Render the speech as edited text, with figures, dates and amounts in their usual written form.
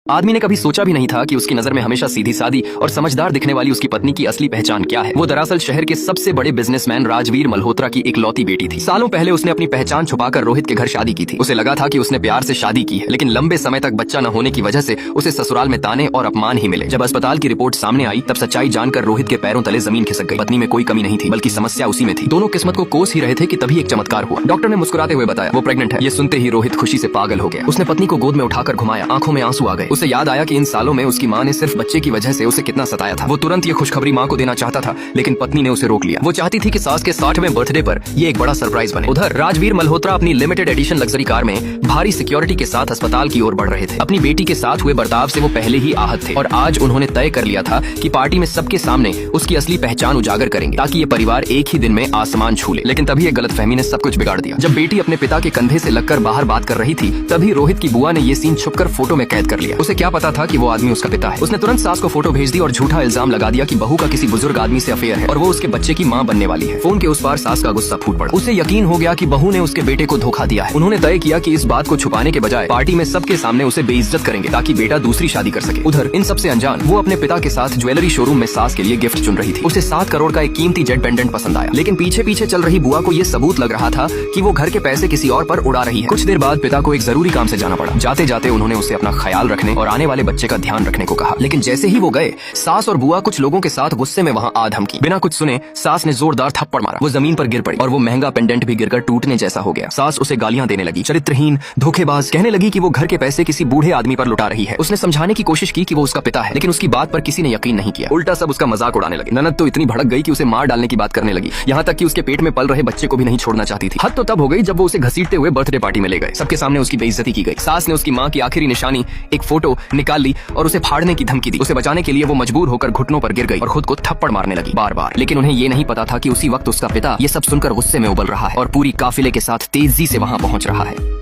आदमी ने कभी सोचा भी नहीं था कि उसकी नजर में हमेशा सीधी सादी और समझदार दिखने वाली उसकी पत्नी की असली पहचान क्या है। वो दरअसल शहर के सबसे बड़े बिजनेसमैन राजवीर मल्होत्रा की इकलौती बेटी थी। सालों पहले उसने अपनी पहचान छुपाकर रोहित के घर शादी की थी। उसे लगा था कि उसने प्यार से शादी की है, लेकिन लंबे समय तक बच्चा न होने की वजह से उसे ससुराल में ताने और अपमान ही मिले। जब अस्पताल की रिपोर्ट सामने आई तब सच्चाई जानकर रोहित के पैरों तले जमीन खिसक गई। पत्नी में कोई कमी नहीं थी, बल्कि समस्या उसी में थी। दोनों किस्मत को कोस ही रहे थे कि तभी एक चमत्कार हुआ। डॉक्टर ने मुस्कुराते हुए बताया वो प्रेग्नेंट है। ये सुनते ही रोहित खुशी से पागल हो गया। उसने पत्नी को गोद में उठाकर घुमाया, आंखों में आंसू आ गए। उसे याद आया कि इन सालों में उसकी माँ ने सिर्फ बच्चे की वजह से उसे कितना सताया था। वो तुरंत ये खुशखबरी माँ को देना चाहता था, लेकिन पत्नी ने उसे रोक लिया। वो चाहती थी कि सास के 60वें बर्थडे पर ये एक बड़ा सरप्राइज बने। उधर राजवीर मल्होत्रा अपनी लिमिटेड एडिशन लग्जरी कार में भारी सिक्योरिटी के साथ अस्पताल की ओर बढ़ रहे थे। अपनी बेटी के साथ हुए बर्ताव से वो पहले ही आहत थे और आज उन्होंने तय कर लिया था कि पार्टी में सबके सामने उसकी असली पहचान उजागर करेंगे, ताकि ये परिवार एक ही दिन में आसमान छू ले। लेकिन तभी एक गलतफहमी ने सब कुछ बिगाड़ दिया। जब बेटी अपने पिता के कंधे से लगकर बाहर बात कर रही थी, तभी रोहित की बुआ ने ये सीन छुपकर फोटो में कैद कर लिया। उसे क्या पता था कि वो आदमी उसका पिता है। उसने तुरंत सास को फोटो भेज दी और झूठा इल्जाम लगा दिया कि बहू का किसी बुजुर्ग आदमी से अफेयर है और वो उसके बच्चे की मां बनने वाली है। फोन के उस पार सास का गुस्सा फूट पड़ा। उसे यकीन हो गया कि बहू ने उसके बेटे को धोखा दिया है। उन्होंने तय किया कि इस बात को छुपाने के बजाय पार्टी में सबके सामने उसे बेइज्जत करेंगे, ताकि बेटा दूसरी शादी कर सके। उधर इन सबसे अनजान वो अपने पिता के साथ ज्वेलरी शोरूम में सास के लिए गिफ्ट चुन रही थी। उसे 7 करोड़ का एक कीमती जेट पेंडेंट पसंद आया, लेकिन पीछे पीछे चल रही बुआ को ये सबूत लग रहा था कि वो घर के पैसे किसी और पर उड़ा रही है। कुछ देर बाद पिता को एक जरूरी काम से जाना पड़ा। जाते जाते उन्होंने उसे अपना ख्याल रखने और आने वाले बच्चे का ध्यान रखने को कहा। लेकिन जैसे ही वो गए, सास और बुआ कुछ लोगों के साथ गुस्से में वहाँ आ धमकी। बिना कुछ सुने सास ने जोरदार थप्पड़ मारा। वो जमीन पर गिर पड़ी और वो महंगा पेंडेंट भी गिरकर टूटने जैसा हो गया। सास उसे गालियां देने लगी, चरित्रहीन, धोखेबाज, कहने लगी कि वो घर के पैसे किसी बूढ़े आदमी पर लुटा रही है। उसने समझाने की कोशिश की कि वो उसका पिता है, लेकिन उसकी बात पर किसी ने यकीन नहीं किया। उल्टा सब उसका मजाक उड़ाने लगे। ननद तो इतनी भड़क गई कि उसे मार डालने की बात करने लगी, यहाँ तक कि उसके पेट में पल रहे बच्चे को भी नहीं छोड़ना चाहती थी। हद तो तब हो गई जब वो उसे घसीटते हुए बर्थडे पार्टी में ले गए। सबके सामने उसकी बेइज्जती की गई। सास ने उसकी माँ की आखिरी निशानी एक फोटो निकाल ली और उसे फाड़ने की धमकी दी। उसे बचाने के लिए वो मजबूर होकर घुटनों पर गिर गई और खुद को थप्पड़ मारने लगी बार बार। लेकिन उन्हें ये नहीं पता था कि उसी वक्त उसका पिता ये सब सुनकर गुस्से में उबल रहा है और पूरी काफिले के साथ तेजी से वहाँ पहुँच रहा है।